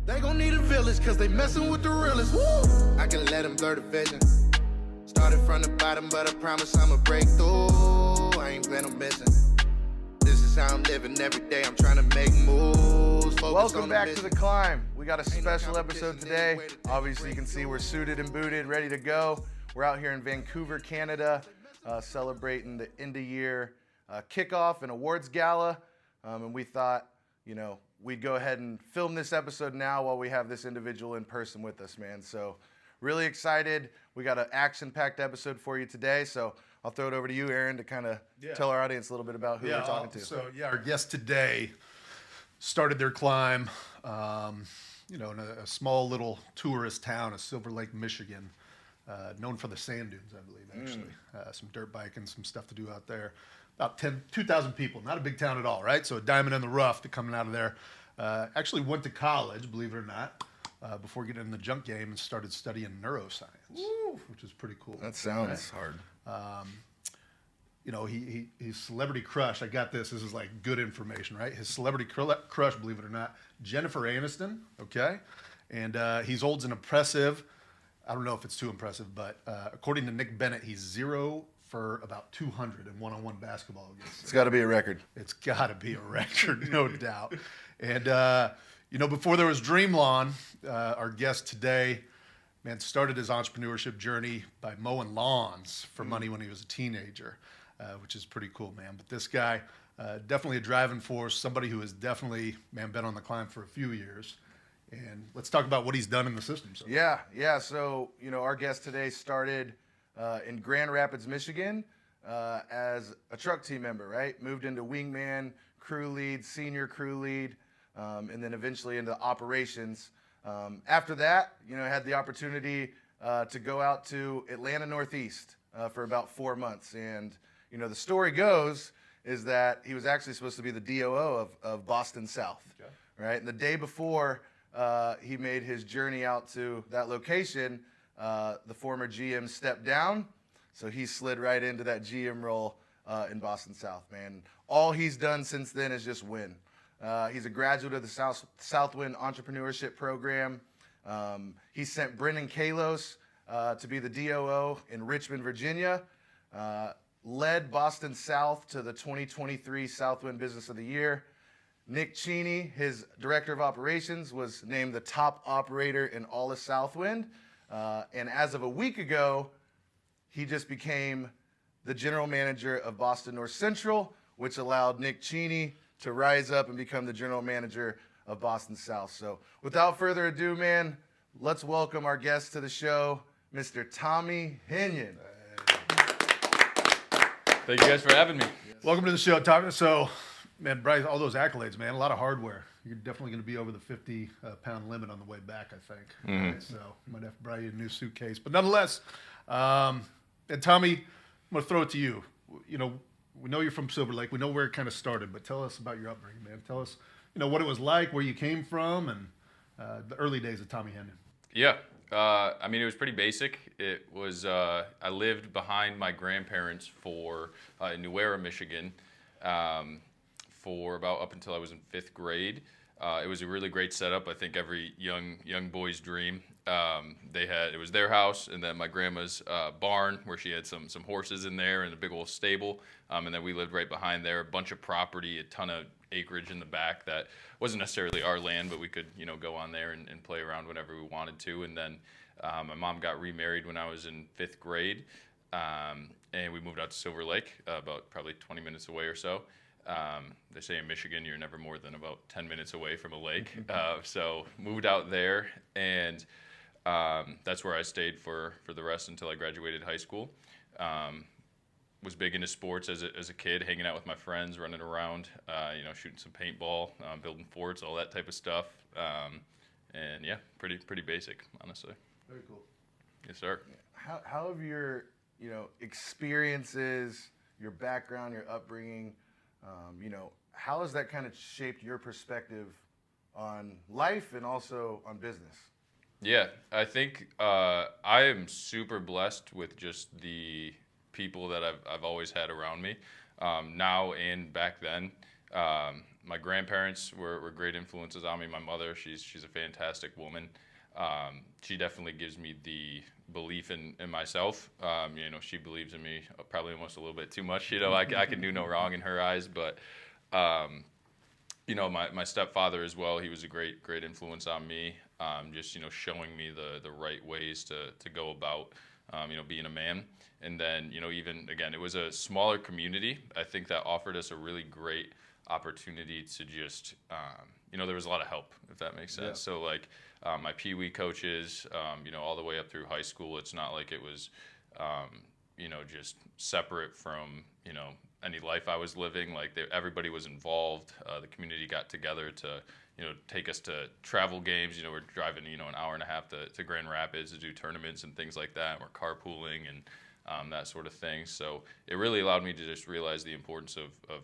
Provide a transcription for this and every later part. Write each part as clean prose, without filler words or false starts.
They gon' need a village, cause they messin' with the realest. Woo! I can let them blur the vision. Started from the bottom, but I promise I'ma break through. I ain't been on mission. This is how I'm living every day. I'm trying to make moves. Welcome back to The Climb. We got a special episode today. Obviously, you can see we're suited and booted, ready to go. We're out here in Vancouver, Canada, celebrating the end-of-year kickoff and awards gala. And we thought, we'd go ahead and film this episode now while we have this individual in person with us, man. So really excited. We got an action-packed episode for you today. So I'll throw it over to you, Aaron, to kind of tell our audience a little bit about who we're talking to. So, our guest today started their climb, in a small little tourist town of Silver Lake, Michigan, known for the sand dunes, I believe, actually. Some dirt biking, some stuff to do out there. About 2,000 people, not a big town at all, right? So a diamond in the rough to coming out of there. Actually went to college, believe it or not, before getting in the junk game and started studying neuroscience, which is pretty cool. That sounds hard. His celebrity crush, I got this is like good information, right? His celebrity crush, believe it or not, Jennifer Aniston, okay? And he holds an impressive, I don't know if it's too impressive, but according to Nick Bennett, he's 0 for about 200 in one-on-one basketball games. It's got to be a record. It's got to be a record, no doubt. And, before there was Dream Lawn, our guest today, man, started his entrepreneurship journey by mowing lawns for money when he was a teenager, which is pretty cool, man. But this guy, definitely a driving force, somebody who has definitely, been on the climb for a few years. And let's talk about what he's done in the system. So. Yeah. So, our guest today started in Grand Rapids, Michigan, as a truck team member, right? Moved into wingman, crew lead, senior crew lead, and then eventually into operations. After that, had the opportunity to go out to Atlanta Northeast for about 4 months. And, the story goes is that he was actually supposed to be the DOO of Boston South, right? And the day before he made his journey out to that location, the former GM stepped down, so he slid right into that GM role in Boston South, man. All he's done since then is just win. He's a graduate of the Southwind Entrepreneurship Program. He sent Brendan Kalos to be the DOO in Richmond, Virginia, led Boston South to the 2023 Southwind Business of the Year. Nick Cheney, his director of operations, was named the top operator in all of Southwind. And as of a week ago, he just became the general manager of Boston North Central, which allowed Nick Cheney to rise up and become the general manager of Boston South. So without further ado, man, let's welcome our guest to the show, Mr. Tommy Henion. Thank you guys for having me. Welcome to the show, Tommy. So, man, Bryce, all those accolades, man, a lot of hardware. You're definitely going to be over the 50-pound limit on the way back, I think. Mm-hmm. Right, so might have to buy you a new suitcase. But nonetheless, and Tommy, I'm going to throw it to you. We know you're from Silver Lake. We know where it kind of started, but tell us about your upbringing, man. Tell us, what it was like, where you came from, and the early days of Tommy Henion. Yeah. It was pretty basic. It was, I lived behind my grandparents in New Era, Michigan, for about up until I was in 5th grade. It was a really great setup. I think every young boy's dream. It was their house, and then my grandma's barn where she had some horses in there and a big old stable. And then we lived right behind there, a bunch of property, a ton of acreage in the back that wasn't necessarily our land, but we could go on there and play around whenever we wanted to. And then my mom got remarried when I was in 5th grade, and we moved out to Silver Lake, about probably 20 minutes away or so. They say in Michigan you're never more than about 10 minutes away from a lake. So moved out there, and that's where I stayed for the rest until I graduated high school. Was big into sports as a kid, hanging out with my friends, running around, shooting some paintball, building forts, all that type of stuff. And yeah, pretty basic, honestly. Very cool. Yes, sir. How have your experiences, your background, your upbringing, how has that kind of shaped your perspective on life and also on business? Yeah, I think I am super blessed with just the people that I've always had around me, now and back then. My grandparents were great influences on me. My mother, she's a fantastic woman. She definitely gives me the belief in myself. She believes in me probably almost a little bit too much. I can do no wrong in her eyes. But, my stepfather as well, he was a great influence on me. Just, showing me the right ways to go about, being a man. And then, even, again, it was a smaller community. I think that offered us a really great opportunity to just, there was a lot of help, if that makes sense. Yeah. So, like, my Pee Wee coaches, all the way up through high school, it's not like it was, just separate from, any life I was living. Like, everybody was involved. The community got together to, take us to travel games. We're driving, an hour and a half to Grand Rapids to do tournaments and things like that. We're carpooling and that sort of thing. So it really allowed me to just realize the importance of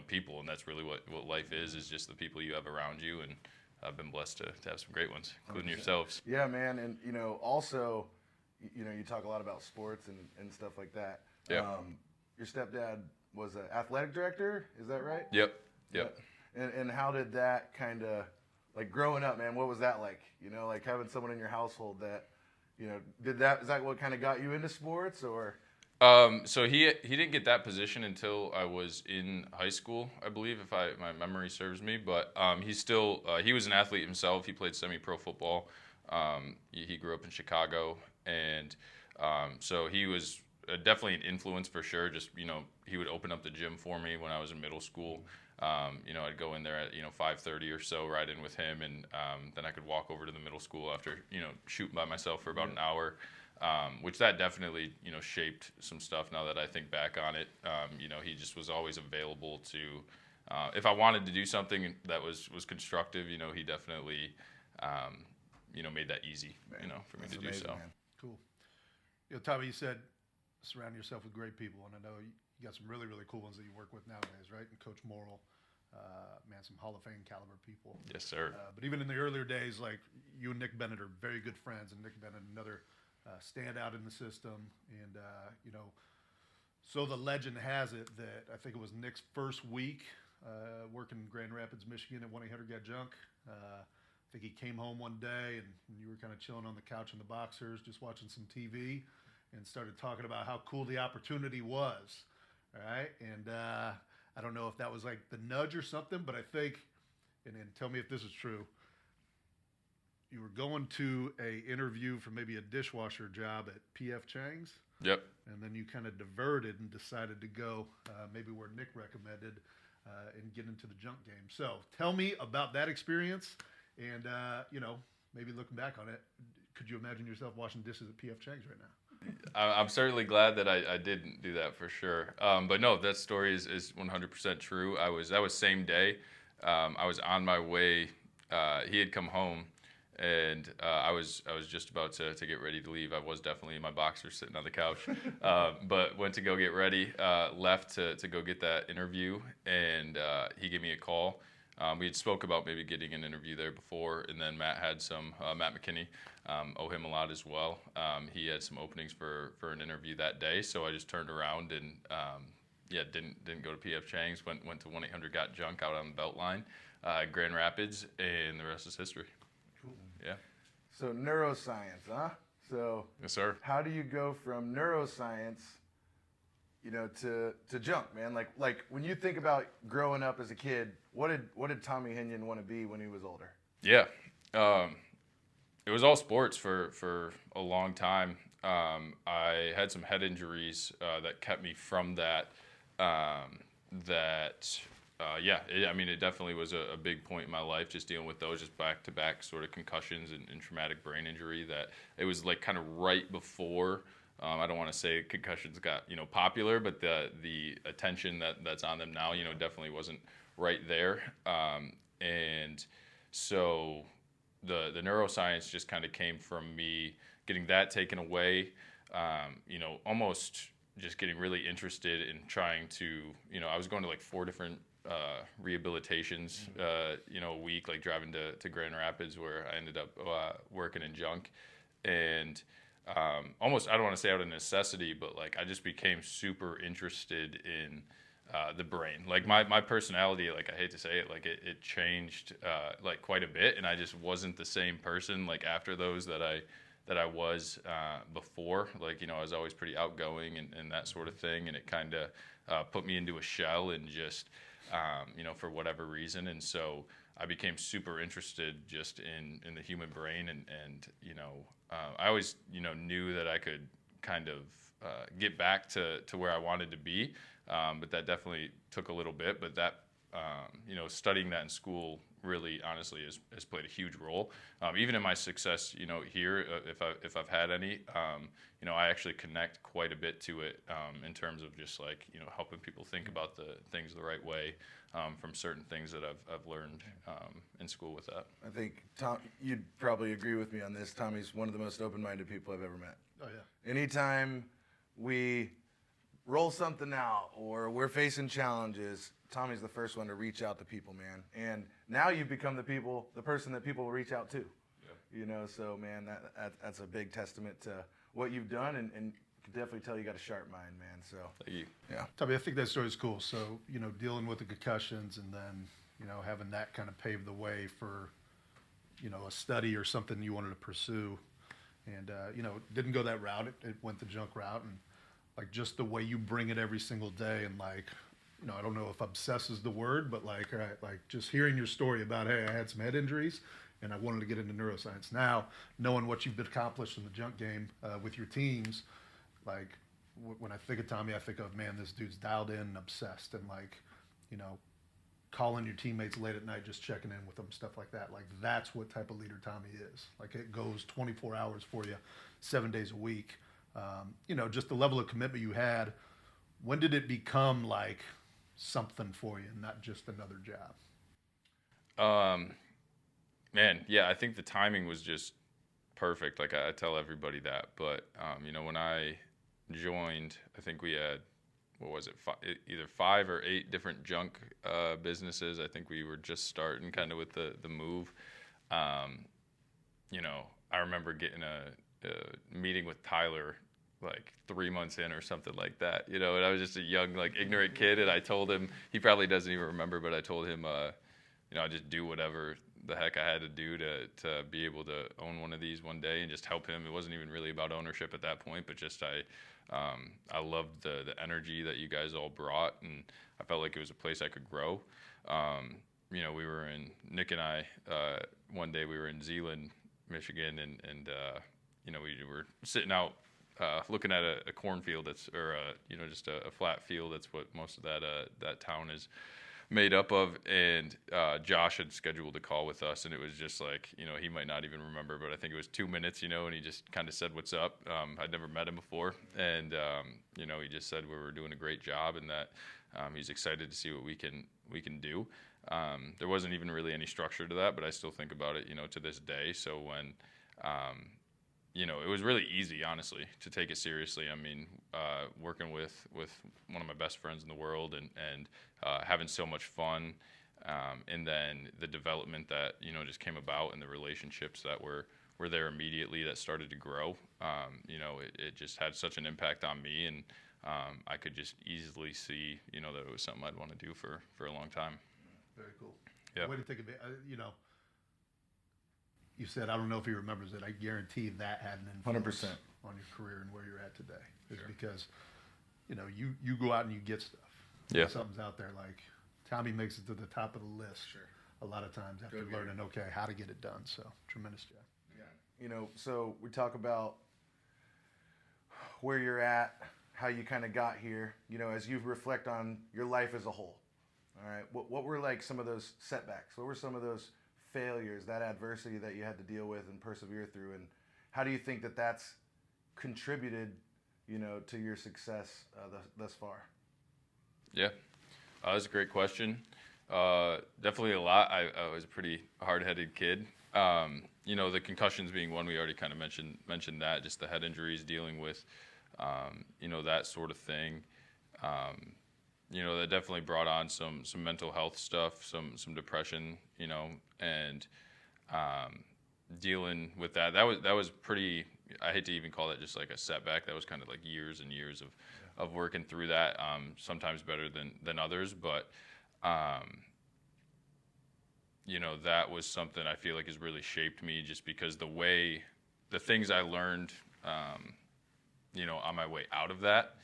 people, and that's really what life is just the people you have around you. And I've been blessed to have some great ones, including yourselves. Yeah, man. And, also, you talk a lot about sports and stuff like that. Yeah. Your stepdad was an athletic director, is that right? Yep. And how did that kind of, like, growing up, man, what was that like? Like having someone in your household that, is that what kind of got you into sports, or? So he didn't get that position until I was in high school, I believe, if my memory serves me. But he was an athlete himself. He played semi-pro football. He grew up in Chicago, and so he was definitely an influence for sure. Just he would open up the gym for me when I was in middle school. I'd go in there at 5:30 or so, ride in with him, and then I could walk over to the middle school after shooting by myself for about an hour. Which that definitely, shaped some stuff now that I think back on it. He just was always available to, if I wanted to do something that was constructive, he definitely, made that easy, for me to do so. Man. Cool. Tommy, you said surround yourself with great people, and I know you got some really, really cool ones that you work with nowadays, right? And Coach Morrill, some Hall of Fame caliber people. Yes, sir. But even in the earlier days, like you and Nick Bennett are very good friends, and Nick Bennett, another stand out in the system. And, so the legend has it that I think it was Nick's first week working in Grand Rapids, Michigan at 1-800 Got Junk. I think he came home one day and you were kind of chilling on the couch in the boxers, just watching some TV, and started talking about how cool the opportunity was. All right. And I don't know if that was like the nudge or something, but I think, and tell me if this is true, you were going to a interview for maybe a dishwasher job at P.F. Chang's. Yep. And then you kind of diverted and decided to go maybe where Nick recommended and get into the junk game. So tell me about that experience, and maybe looking back on it, could you imagine yourself washing dishes at P.F. Chang's right now? I'm certainly glad that I didn't do that for sure. But no, that story is 100% true. That was same day. I was on my way. He had come home, and I was just about to get ready to leave. I was definitely in my boxers sitting on the couch, but went to go get ready. Left to go get that interview, and he gave me a call. We had spoke about maybe getting an interview there before, and then Matt had some, Matt McKinney, owe him a lot as well. He had some openings for an interview that day, so I just turned around and, didn't go to P.F. Chang's, went to 1-800 Got Junk out on the Beltline, Grand Rapids, and the rest is history. Cool. Yeah. So neuroscience, huh? So Yes, sir. how do you go from neuroscience, to junk, man? Like when you think about growing up as a kid, what did Tommy Henion want to be when he was older? Yeah. It was all sports for a long time. I had some head injuries that kept me from that. It definitely was a big point in my life, just dealing with those, just back-to-back sort of concussions and traumatic brain injury. That it was like kind of right before. I don't want to say concussions got popular, but the attention that's on them now definitely wasn't right there. And so the neuroscience just kind of came from me getting that taken away. Almost just getting really interested in trying to, I was going to like 4 different rehabilitations, a week, like driving to Grand Rapids, where I ended up working in junk. And almost, I don't want to say out of necessity, but like I just became super interested in the brain. Like my personality, like I hate to say it, like it changed like quite a bit, and I just wasn't the same person like after those that I was before. Like, I was always pretty outgoing and that sort of thing, and it kind of put me into a shell and just for whatever reason. And so I became super interested just in the human brain, and I always knew that I could kind of get back to where I wanted to be, but that definitely took a little bit. But that studying that in school really honestly has played a huge role. Even in my success, here, if I've had any, I actually connect quite a bit to it in terms of just like, helping people think about the things the right way from certain things that I've learned in school with that. I think, Tom, you'd probably agree with me on this. Tommy's one of the most open-minded people I've ever met. Oh, yeah. Anytime we roll something out or we're facing challenges, Tommy's the first one to reach out to people, man. And now you've become the person that people will reach out to. Yeah. So, man, that's a big testament to what you've done, and can definitely tell you got a sharp mind, man. So, Thank you. Yeah. Tommy, I think that story's cool. So, dealing with the concussions and then, having that kind of pave the way for, a study or something you wanted to pursue. And, didn't go that route. It went the junk route. And, like, just the way you bring it every single day and, like, I don't know if obsess is the word, but, like, all right, like, just hearing your story about, hey, I had some head injuries and I wanted to get into neuroscience. Now, knowing what you've accomplished in the junk game with your teams, like, when I think of Tommy, I think of, man, this dude's dialed in and obsessed, and, like, calling your teammates late at night, just checking in with them, stuff like that. Like, that's what type of leader Tommy is. Like, it goes 24 hours for you, 7 days a week. Just the level of commitment you had. When did it become, like, something for you and not just another job? Man, yeah, I think the timing was just perfect. Like, I tell everybody that. But, when I joined, I think we had, what was it, either 5 or 8 different junk businesses. I think we were just starting kind of with the move. I remember getting a meeting with Tyler like 3 months in or something like that, and I was just a young, like, ignorant kid, and I told him, he probably doesn't even remember, but I told him, I just do whatever the heck I had to do to be able to own one of these one day and just help him. It wasn't even really about ownership at that point, but just I loved the energy that you guys all brought, and I felt like it was a place I could grow. We were Nick and I, one day we were in Zeeland, Michigan, and we were sitting out looking at a cornfield just a flat field. That's what most of that town is made up of. And Josh had scheduled a call with us, and it was just like, he might not even remember, but I think it was 2 minutes, and he just kind of said, "What's up?" I'd never met him before, and he just said we were doing a great job, and that he's excited to see what we can do. There wasn't even really any structure to that, but I still think about it, to this day. So when it was really easy, honestly, to take it seriously. I mean, working with one of my best friends in the world, and having so much fun, and then the development that just came about, and the relationships that were there immediately that started to grow. It just had such an impact on me, and I could just easily see that it was something I'd want to do for a long time. Very cool. Yeah. Way to take advantage. You said, I don't know if he remembers it. I guarantee that had an influence 100% on your career and where you're at today. It's because, you go out and you get stuff. Yeah. Something's out there, like Tommy makes it to the top of the list. Sure. A lot of times after learning, how to get it done. So tremendous job. Yeah. So we talk about where you're at, how you kind of got here, as you reflect on your life as a whole. All right. What were like some of those setbacks? What were some of those failures, that adversity that you had to deal with and persevere through, and how do you think that that's contributed, to your success thus far? Yeah, that's a great question. Definitely a lot. I was a pretty hard-headed kid. The concussions being one, we already kind of mentioned that, just the head injuries, dealing with, that sort of thing. That definitely brought on some mental health stuff, some depression, and dealing with that. That was pretty. I hate to even call that just like a setback. That was kind of like years and years of working through that. Sometimes better than others, but that was something I feel like has really shaped me, just because the things I learned, on my way out of that,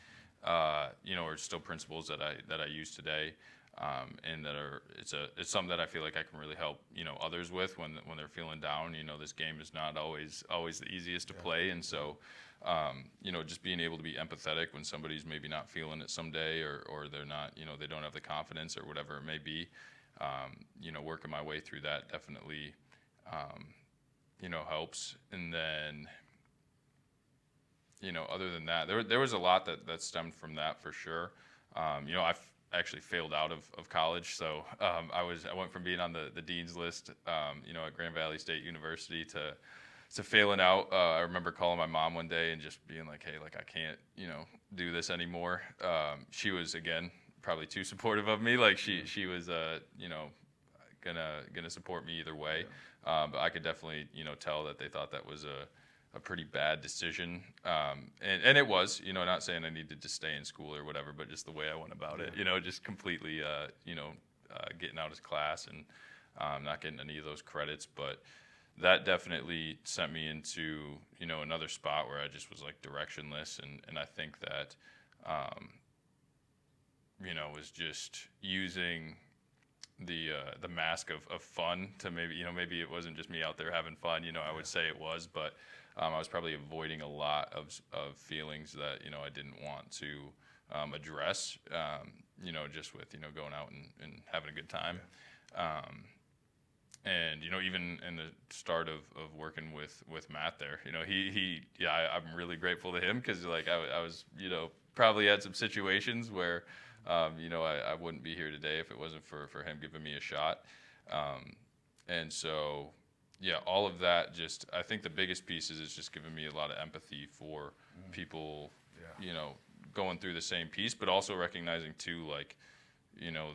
are still principles that I use today, and that it's something that I feel like I can really help others with when they're feeling down. This game is not always the easiest to play, and so just being able to be empathetic when somebody's maybe not feeling it someday, or they're not, they don't have the confidence or whatever it may be. Working my way through that definitely, helps. And then, other than that, there was a lot that stemmed from that for sure. I've actually failed out of college, so I went from being on the dean's list, at Grand Valley State University to failing out. I remember calling my mom one day and just being like, "Hey, like I can't, do this anymore." She was, again, probably too supportive of me. Like she was, gonna support me either way. But I could definitely, tell that they thought that was a pretty bad decision. And it was, not saying I needed to stay in school or whatever, but just the way I went about it, just completely, getting out of class and not getting any of those credits. But that definitely sent me into, another spot where I just was like directionless. And I think that, was just using the mask of fun to maybe it wasn't just me out there having fun. I would say it was, but I was probably avoiding a lot of feelings that I didn't want to address. Just with I'm having a good time. And even in the start of working with Matt there, I'm really grateful to him, because like I was probably had some situations where I wouldn't be here today if it wasn't for him giving me a shot. And so all of that, just I think the biggest piece is just giving me a lot of empathy for people going through the same piece, but also recognizing too, like,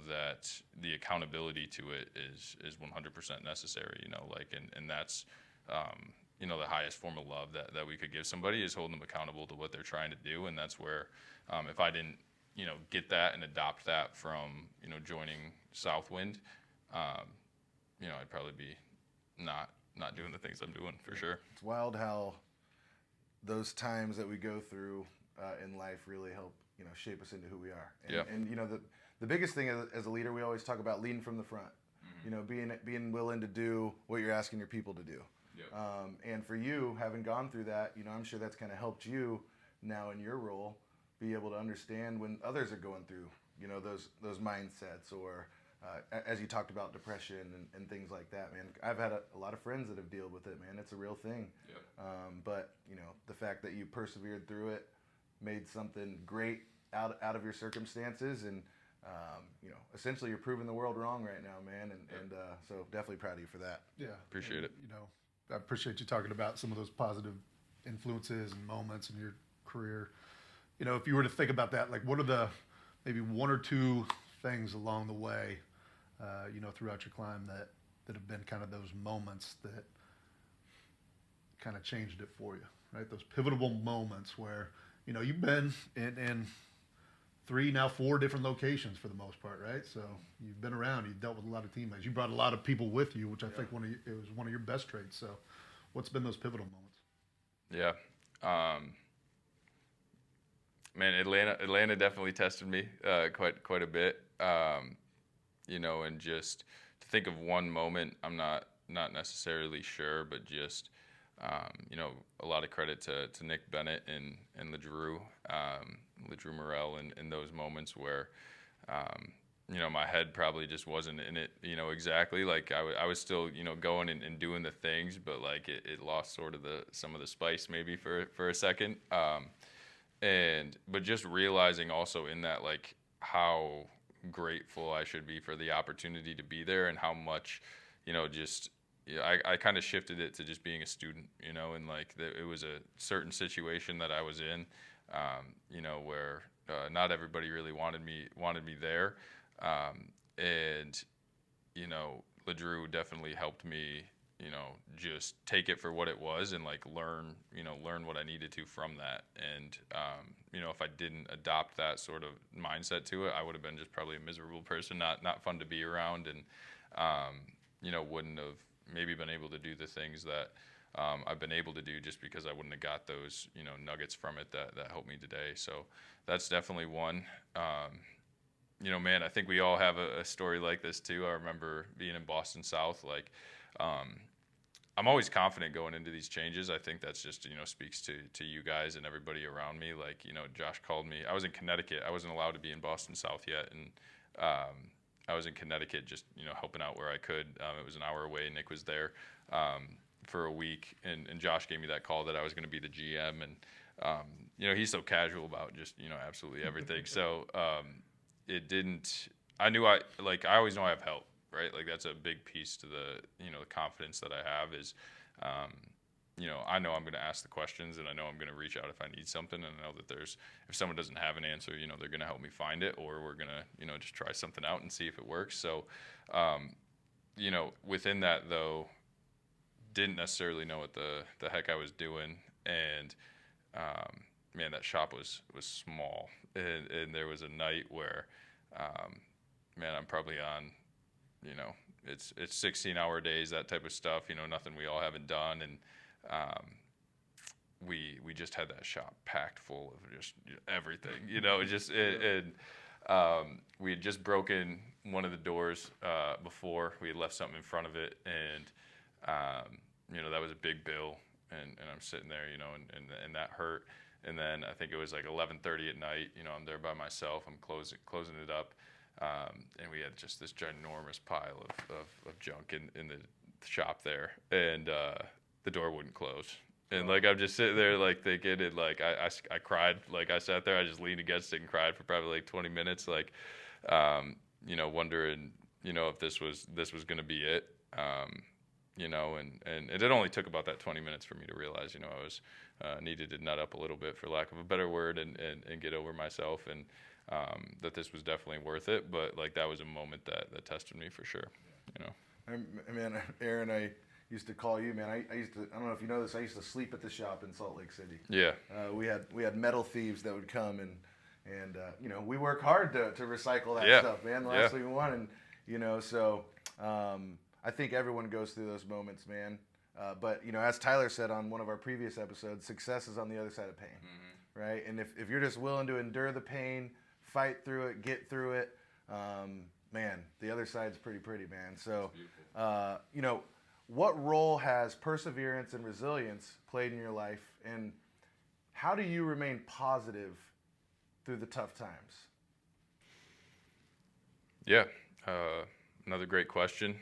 that the accountability to it is 100% necessary, and that's, the highest form of love that we could give somebody, is holding them accountable to what they're trying to do. And that's where, if I didn't, get that and adopt that from, joining Southwind, I'd probably be not doing the things I'm doing, for sure. It's wild how those times that we go through in life really help, shape us into who we are. And the biggest thing as a leader, we always talk about leading from the front. Being willing to do what you're asking your people to do. And for you, having gone through that, I'm sure that's kind of helped you now in your role be able to understand when others are going through, those mindsets, or as you talked about, depression and things like that, man. I've had a lot of friends that have dealt with it, man. It's a real thing. But the fact that you persevered through it, made something great out of your circumstances, and essentially you're proving the world wrong right now, man. And so definitely proud of you for that. Yeah, appreciate it. I appreciate you talking about some of those positive influences and moments in your career. If you were to think about that, like, what are the maybe one or two things along the way, throughout your climb that have been kind of those moments that kind of changed it for you, right? Those pivotal moments where, you've been in 3, now 4 different locations for the most part, right? So you've been around, you've dealt with a lot of teammates, you brought a lot of people with you, which I think it was one of your best traits. So what's been those pivotal moments? Man, Atlanta definitely tested me quite a bit. And just to think of one moment, I'm not necessarily sure, but just a lot of credit to Nick Bennett and LeDrew Morel in those moments where my head probably just wasn't in it, exactly. Like I was still, going and doing the things, but like it lost sort of some of the spice maybe for a second. But just realizing also in that, like, how grateful I should be for the opportunity to be there, and how much, I kind of shifted it to just being a student, and like it was a certain situation that I was in, where not everybody really wanted me there, and LeDrew definitely helped me, just take it for what it was and like learn what I needed to from that. And, if I didn't adopt that sort of mindset to it, I would have been just probably a miserable person, not fun to be around. And, wouldn't have maybe been able to do the things that, I've been able to do just because I wouldn't have got those, nuggets from it that helped me today. So that's definitely one. Man, I think we all have a story like this too. I remember being in Boston South, like, I'm always confident going into these changes. I think that's just, speaks to you guys and everybody around me. Like, Josh called me. I was in Connecticut. I wasn't allowed to be in Boston South yet. And I was in Connecticut just, helping out where I could. It was an hour away. Nick was there for a week. And Josh gave me that call that I was going to be the GM. And, he's so casual about just, absolutely everything. So it didn't – I always know I have help. Right, like that's a big piece to the the confidence that I have is, I know I'm going to ask the questions and I know I'm going to reach out if I need something, and I know that if someone doesn't have an answer, they're going to help me find it, or we're going to just try something out and see if it works. So, within that though, didn't necessarily know what the heck I was doing, and man, that shop was small, and there was a night where, man, I'm probably on. It's 16-hour days, that type of stuff. Nothing we all haven't done, and we just had that shop packed full of just everything. We had just broken one of the doors before. We had left something in front of it, and that was a big bill. And I'm sitting there, and that hurt. And then I think it was like 11:30 at night. I'm there by myself. I'm closing it up. And we had just this ginormous pile of junk in the shop there, and the door wouldn't close. And like I'm just sitting there like thinking, and like I cried. Like I sat there, I just leaned against it and cried for probably like 20 minutes, like wondering if this was going to be it. And it only took about that 20 minutes for me to realize I was needed to nut up a little bit, for lack of a better word, and get over myself, and that this was definitely worth it. But like that was a moment that tested me for sure. Man, Aaron, I used to call you, man. I don't know if you know this, I used to sleep at the shop in Salt Lake City. Yeah. We had metal thieves that would come, and we work hard to recycle that stuff, man. The last thing we want, and so I think everyone goes through those moments, man. But as Tyler said on one of our previous episodes, success is on the other side of pain, right? And if you're just willing to endure the pain, fight through it, get through it, man, the other side's pretty, man. So, what role has perseverance and resilience played in your life, and how do you remain positive through the tough times? Yeah, another great question.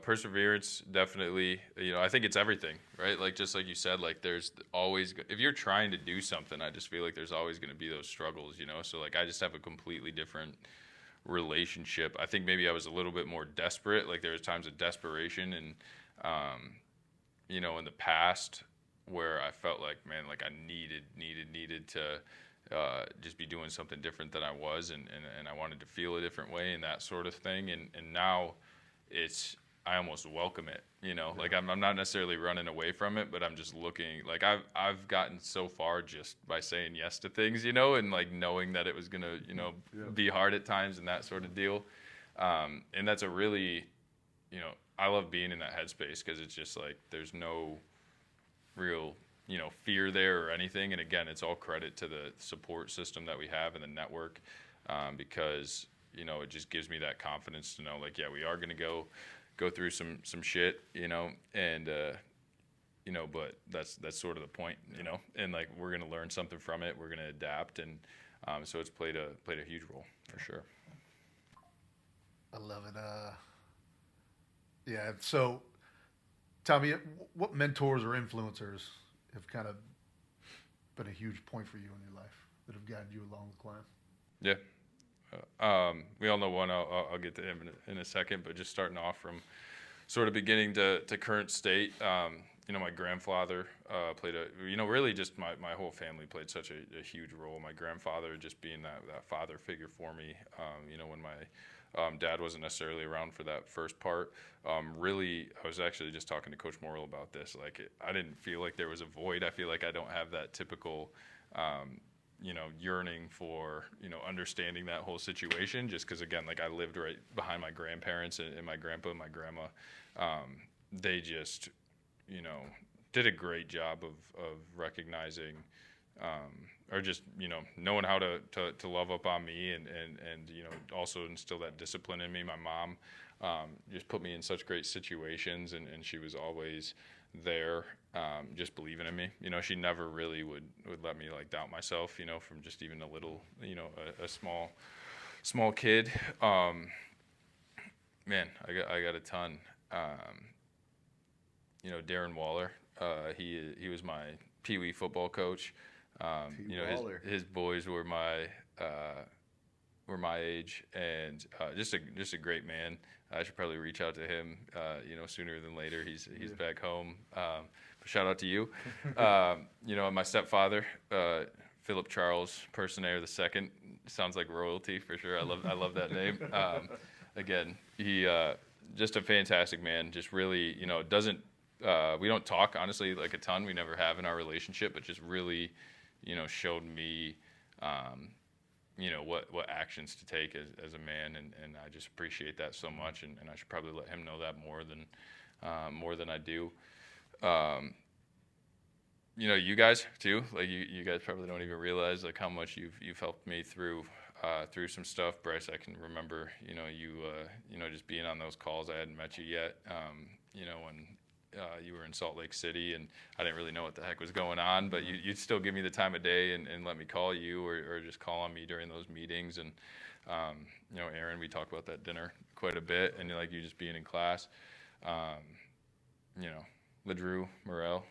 Perseverance, definitely. I think it's everything, right? Like just like you said, like there's always, if you're trying to do something, I just feel like there's always going to be those struggles, So like I just have a completely different relationship. I think maybe I was a little bit more desperate. Like there was times of desperation, and in the past where I felt like, man, like I needed to just be doing something different than I was, and I wanted to feel a different way and that sort of thing. And now I almost welcome it, like I'm not necessarily running away from it, but I'm just looking, like I've gotten so far just by saying yes to things, and like knowing that it was going to, be hard at times and that sort of deal. And that's a really, I love being in that headspace, because it's just like, there's no real, fear there or anything. And again, it's all credit to the support system that we have and the network, because, it just gives me that confidence to know, like, yeah, we are going to go through some shit, and but that's sort of the point, and like we're going to learn something from it, we're going to adapt, and so it's played a huge role for sure. I love it. Yeah. So, Tommy, what mentors or influencers have kind of been a huge point for you in your life that have guided you along the climb? Yeah. We all know one. I'll get to him in a second, but just starting off from sort of beginning to current state. My grandfather played really just my whole family played such a huge role. My grandfather just being that father figure for me. When my Dad wasn't necessarily around for that first part. Really, I was actually just talking to Coach Morrill about this. I didn't feel like there was a void. I feel like I don't have that typical, yearning for, understanding that whole situation. Just because, again, I lived right behind my grandparents and my grandpa and my grandma. They just, did a great job of recognizing, or just knowing how to love up on me and also instill that discipline in me. My mom just put me in such great situations, and she was always there, just believing in me. She never really would let me doubt myself, from just even a little, a small kid. Man, I got a ton. Darren Waller, he was my Pee Wee football coach. His boys were my age, and just a great man. I should probably reach out to him, sooner than later. He's back home. But shout out to you. And my stepfather, Philip Charles Personaire II, sounds like royalty for sure. I love that name. Again, he just a fantastic man. Just really, doesn't. We don't talk honestly a ton. We never have in our relationship, but just really, showed me, what actions to take as a man, and I just appreciate that so much, and I should probably let him know that more than I do. You guys too. You guys probably don't even realize how much you've helped me through some stuff. Bryce, I can remember, you just being on those calls. I hadn't met you yet, when you were in Salt Lake City, and I didn't really know what the heck was going on, but you'd still give me the time of day and let me call you or just call on me during those meetings. And, Aaron, we talked about that dinner quite a bit, and you just being in class. LeDrew Morel,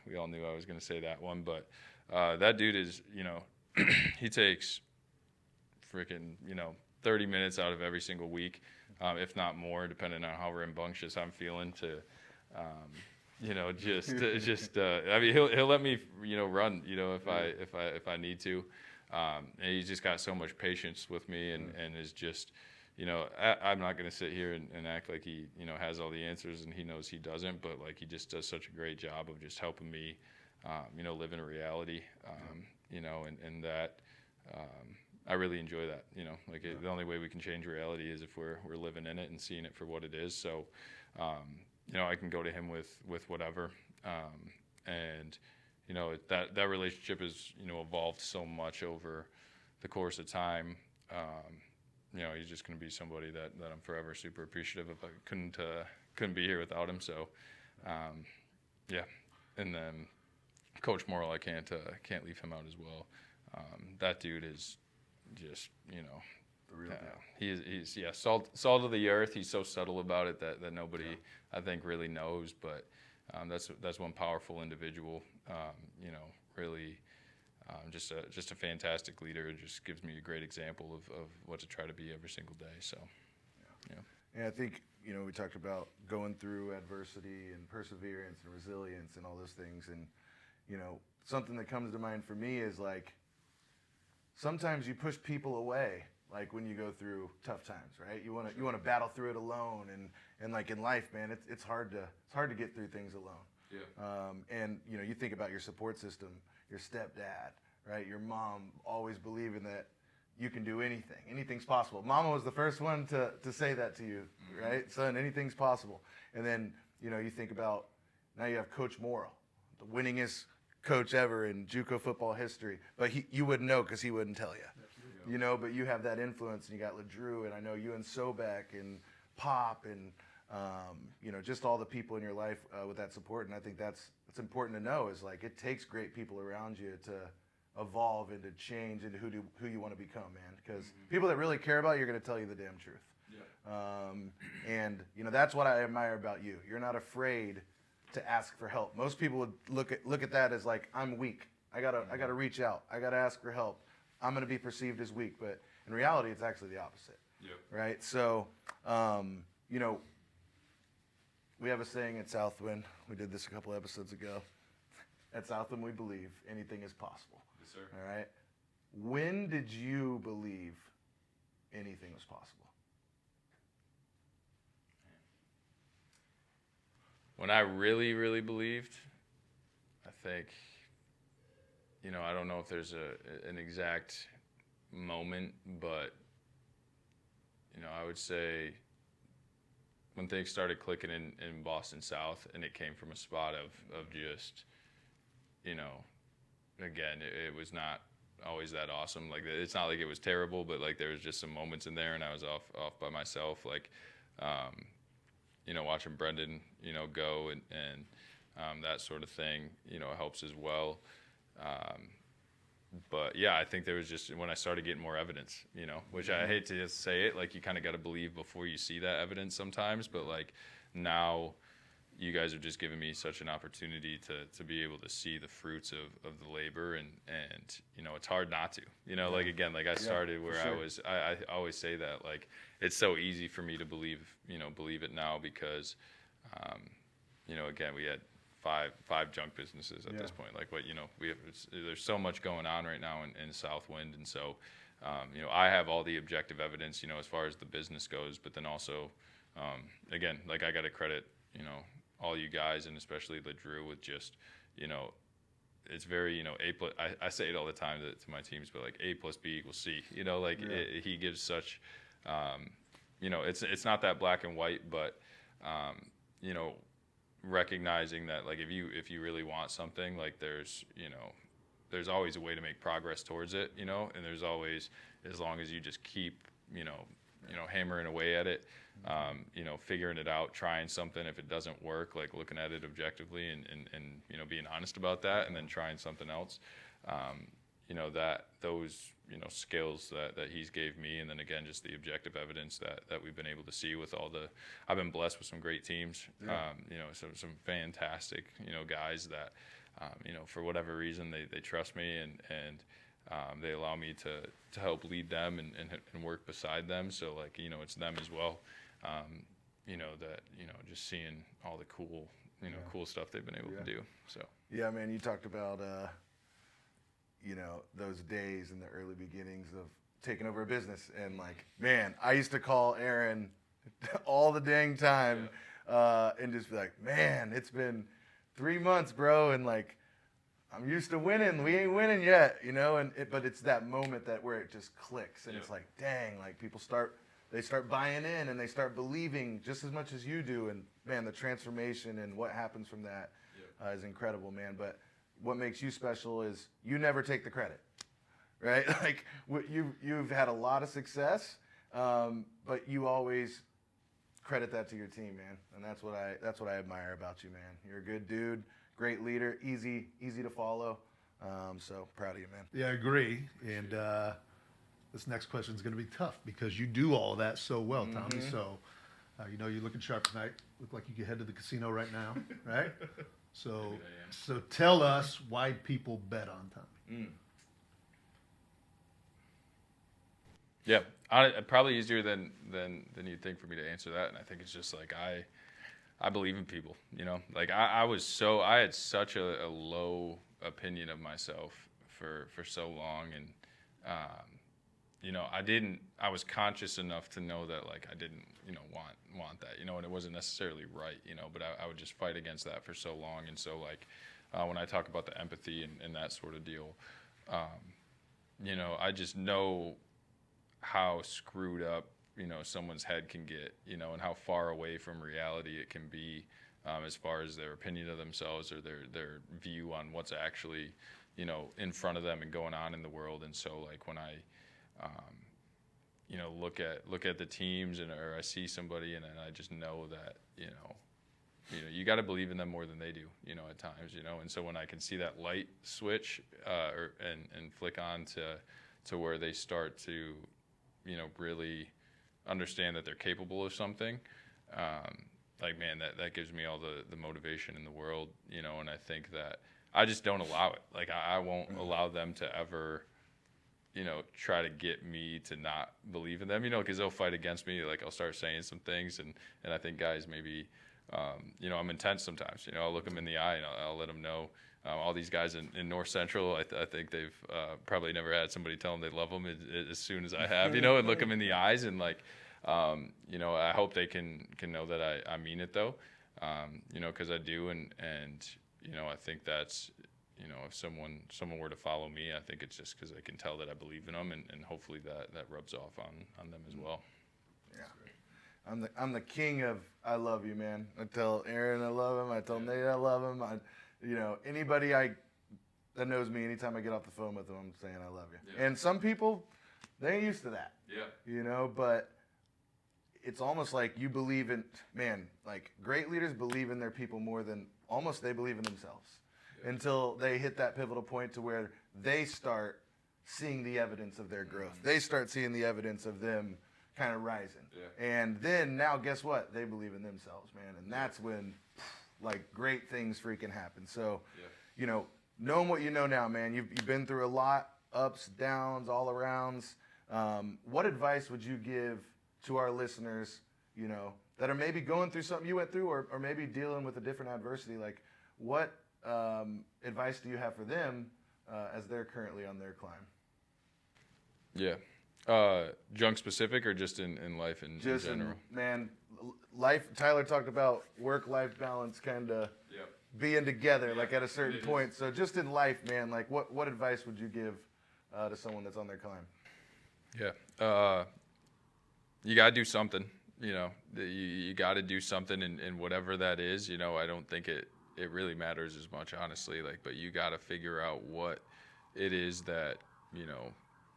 we all knew I was going to say that one, but that dude is, he takes freaking, 30 minutes out of every single week, if not more, depending on how rambunctious I'm feeling to, I mean, he'll let me, run, if I need to. And he's just got so much patience with me and is just, I'm not going to sit here and act like he, has all the answers and he knows he doesn't, but he just does such a great job of just helping me, live in a reality, and that, I really enjoy that, the only way we can change reality is if we're living in it and seeing it for what it is. So, I can go to him with whatever, and that relationship has evolved so much over the course of time. He's just going to be somebody that I'm forever super appreciative of. I couldn't be here without him. So, yeah. And then Coach Morrill, I can't leave him out as well. That dude is just The real deal. He's salt of the earth. He's so subtle about it that nobody I think really knows. But that's one powerful individual. Really just a fantastic leader. It just gives me a great example of what to try to be every single day. So yeah. And I think we talked about going through adversity and perseverance and resilience and all those things. And something that comes to mind for me is sometimes you push people away. When you go through tough times, right? You want to battle through it alone, and in life, man, it's hard to get through things alone. Yeah. And you think about your support system, your stepdad, right? Your mom always believing that you can do anything. Anything's possible. Mama was the first one to say that to you, right? Son, anything's possible. And then you think about now you have Coach Morrill, the winningest coach ever in JUCO football history, but you wouldn't know because he wouldn't tell you. But you have that influence, and you got LeDrew, and I know you and Sobek and Pop, and just all the people in your life with that support. And I think that's important to know is it takes great people around you to evolve and to change into who you want to become, man. Because people that really care about you are going to tell you the damn truth. Yeah. And that's what I admire about you. You're not afraid to ask for help. Most people would look at that as I'm weak. I gotta reach out. I gotta ask for help. I'm going to be perceived as weak, but in reality, it's actually the opposite. Yep. Right? So, we have a saying at Southwind. We did this a couple episodes ago. At Southwind, we believe anything is possible. Yes, sir. All right? When did you believe anything was possible? When I really, really believed, I think, I don't know if there's an exact moment, but, I would say when things started clicking in Boston South, and it came from a spot of just, again, it was not always that awesome. Like, it's not like it was terrible, but like there was just some moments in there, and I was off by myself. Like, watching Brendan, go and that sort of thing, helps as well. But yeah, I think there was just when I started getting more evidence, which I hate to just say it, like you kind of got to believe before you see that evidence sometimes. But like now, you guys have just given me such an opportunity to be able to see the fruits of the labor, and it's hard not to, like again, like I started where I always say that, like it's so easy for me to believe it now because, again, we had five junk businesses at this point. Like what, there's so much going on right now in Southwind. And so, I have all the objective evidence, as far as the business goes, but then also, again, like I got to credit, all you guys, and especially Drew with just, it's very, A plus, I say it all the time to my teams, but like A plus B equals C, he gives such, it's not that black and white, but, recognizing that like if you really want something, like there's always a way to make progress towards it, and there's always, as long as you just keep hammering away at it, figuring it out, trying something. If it doesn't work, like looking at it objectively and being honest about that, and then trying something else, that those skills that he's gave me, and then again just the objective evidence that we've been able to see with I've been blessed with some great teams, some fantastic guys that for whatever reason they trust me, and they allow me to help lead them and work beside them. So like it's them as well, that just seeing all the cool cool stuff they've been able to do. So yeah, man, you talked about those days in the early beginnings of taking over a business, and like, man, I used to call Aaron all the dang time, and just be like, man, it's been 3 months, bro, and like I'm used to winning, we ain't winning yet, but it's that moment where it just clicks, and it's like, dang, like people start buying in, and they start believing just as much as you do, and man, the transformation and what happens from that is incredible, man. But what makes you special is you never take the credit, right? Like you've had a lot of success, but you always credit that to your team, man. And that's what I admire about you, man. You're a good dude, great leader, easy to follow. So proud of you, man. Yeah, I agree. And this next question is going to be tough because you do all of that so well, Tommy. So, you're looking sharp tonight. Look like you could head to the casino right now, right? So tell us why people bet on Tommy. Yeah, probably easier than you'd think for me to answer that, and I think it's just like I believe in people. Like I had such a low opinion of myself for so long, and I was conscious enough to know that like I didn't want that, and it wasn't necessarily right, but I would just fight against that for so long. And so like when I talk about the empathy and that sort of deal, I just know how screwed up someone's head can get, and how far away from reality it can be, as far as their opinion of themselves or their view on what's actually in front of them and going on in the world. And so like when I look at the teams or I see somebody and I just know that you got to believe in them more than they do, at times, and so when I can see that light switch and flick on to where they start to really understand that they're capable of something, like, man, that gives me all the motivation in the world, and I think that I just don't allow it. Like I won't allow them to ever try to get me to not believe in them, because they'll fight against me. Like I'll start saying some things, and I think guys maybe, I'm intense sometimes. I'll look them in the eye and I'll let them know. All these guys in North Central, I think they've probably never had somebody tell them they love them as soon as I have, and look them in the eyes and like, I hope they can know that I mean it though. because I do, and I think that's, if someone were to follow me, I think it's just because I can tell that I believe in them, and hopefully that rubs off on them as well. Yeah, I'm the king of I love you, man. I tell Aaron I love him. I tell Nate I love him. Anybody that knows me, anytime I get off the phone with them, I'm saying I love you. Yeah. And some people, they ain't used to that. Yeah. But it's almost like you believe in, like great leaders believe in their people more than almost they believe in themselves. Until they hit that pivotal point to where they start seeing the evidence of their growth. They start seeing the evidence of them kind of rising. Yeah. And then now guess what? They believe in themselves, man. And that's when like great things freaking happen. So, knowing what you know now, man, you've been through a lot, ups, downs, all arounds. What advice would you give to our listeners, that are maybe going through something you went through or maybe dealing with a different adversity? Like what advice do you have for them as they're currently on their climb? Yeah. Junk specific or just in life in general? Life, Tyler talked about work-life balance kind of being together like at a certain point. So just in life, man, like what advice would you give to someone that's on their climb? Yeah. You got to do something, you got to do something in whatever that is. I don't think it really matters as much, honestly, but you got to figure out what it is that,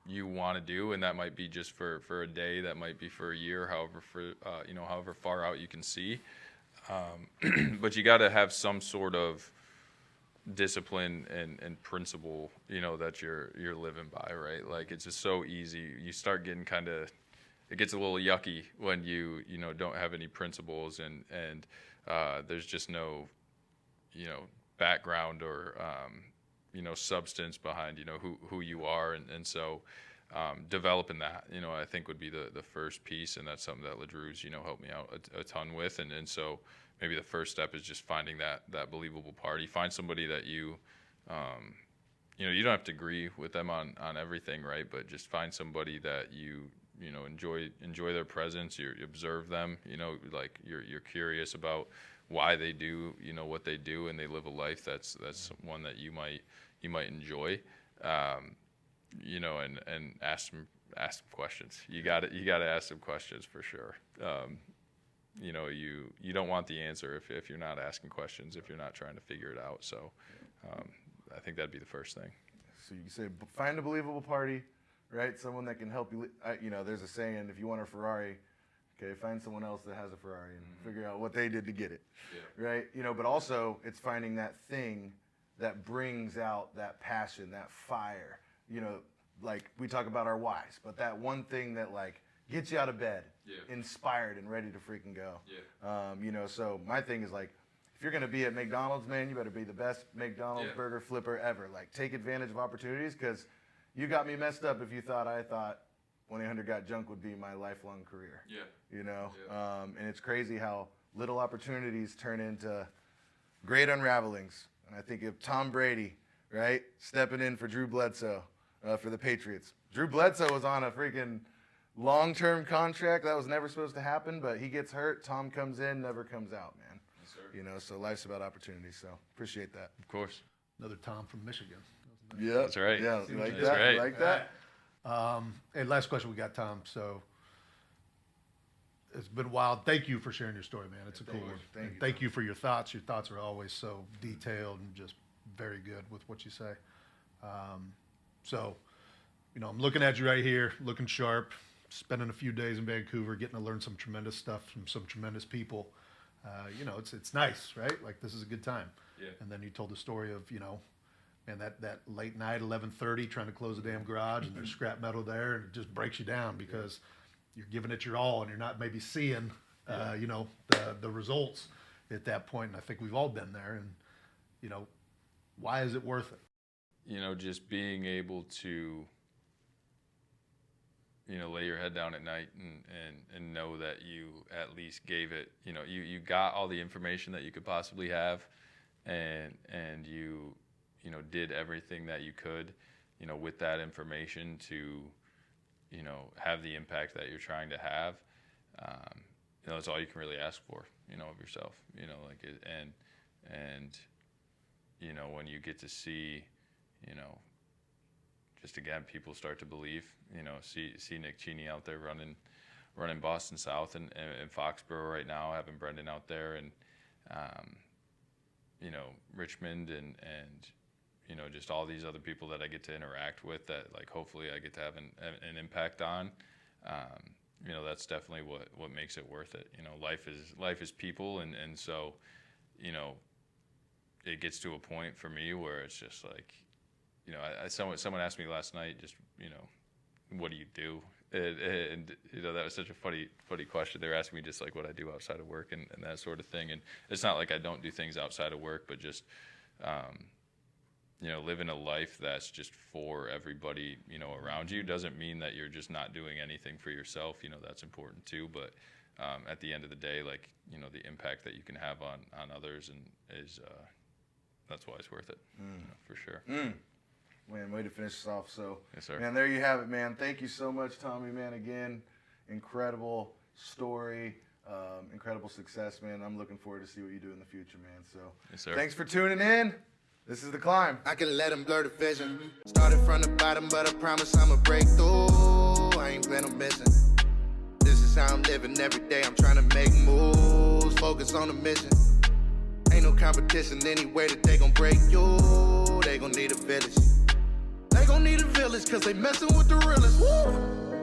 you want to do. And that might be just for a day, that might be for a year, however far out you can see. But you got to have some sort of discipline and principle, that you're living by, right? Like it's just so easy. You start getting it gets a little yucky when you don't have any principles and there's just no, background or, substance behind, who you are. And so developing that, I think would be the first piece. And that's something that LaDrew's, helped me out a ton with. And so maybe the first step is just finding that believable party. Find somebody that you don't have to agree with them on everything, right? But just find somebody that you enjoy their presence. You observe them, like you're curious about why they do, what they do, and they live a life that's one that you might enjoy, and ask them questions. You got to ask them questions for sure. You don't want the answer if you're not asking questions, if you're not trying to figure it out. So I think that'd be the first thing. So you say find a believable party, right? Someone that can help you. There's a saying, if you want a Ferrari, okay, find someone else that has a Ferrari and figure out what they did to get it, right? But also it's finding that thing that brings out that passion, that fire, like we talk about our whys, but that one thing that like gets you out of bed, inspired and ready to freaking go. So my thing is like, if you're going to be at McDonald's, man, you better be the best McDonald's burger flipper ever. Like take advantage of opportunities, because you got me messed up if you thought I thought 1-800-GOT-JUNK would be my lifelong career. And it's crazy how little opportunities turn into great unravelings. And I think of Tom Brady, right, stepping in for Drew Bledsoe for the Patriots. Drew Bledsoe was on a freaking long-term contract. That was never supposed to happen, but he gets hurt. Tom comes in, never comes out, man. Yes, sir. So life's about opportunities. So appreciate that. Of course. Another Tom from Michigan. Yeah, that's right. Yeah, like that. Right. Like that. And last question we got, Tom. So it's been a while. Thank you for sharing your story, man. It's a cool one. Thank you for your thoughts. Your thoughts are always so detailed and just very good with what you say. I'm looking at you right here, looking sharp, spending a few days in Vancouver, getting to learn some tremendous stuff from some tremendous people. It's nice, right? Like this is a good time. Yeah. And then you told the story of, and that late night, 11:30, trying to close the damn garage, and there's scrap metal there, and it just breaks you down because you're giving it your all, and you're not maybe seeing, the results at that point. And I think we've all been there. And, why is it worth it? Just being able to, lay your head down at night and know that you at least gave it, you got all the information that you could possibly have, and you did everything that you could, with that information to, have the impact that you're trying to have. that's all you can really ask for, of yourself, like it, and when you get to see, just again, people start to believe, see Nick Cheney out there running Boston South and Foxborough right now, having Brendan out there, and Richmond and just all these other people that I get to interact with that, like, hopefully I get to have an impact on. That's definitely what makes it worth it. Life is people, and so it gets to a point for me where it's just like, someone asked me last night, just what do you do? And that was such a funny question. They were asking me just like what I do outside of work and that sort of thing. And it's not like I don't do things outside of work, but just living a life that's just for everybody around you doesn't mean that you're just not doing anything for yourself. That's important too. But at the end of the day, like the impact that you can have on others is that's why it's worth it, for sure. Man, way to finish this off. So, Yes, sir. Man, there you have it, man. Thank you so much, Tommy, man. Again, incredible story, incredible success, man. I'm looking forward to see what you do in the future, man. So, Yes, sir. Thanks for tuning in. This is The Climb. I can let them blur the vision. Started from the bottom, but I promise I'ma break through. I ain't plan on missing. This is how I'm living every day. I'm trying to make moves, focus on the mission. Ain't no competition anyway that they gon' break you. They gon' need a village. They gon' need a village, cause they messing with the realest. Woo!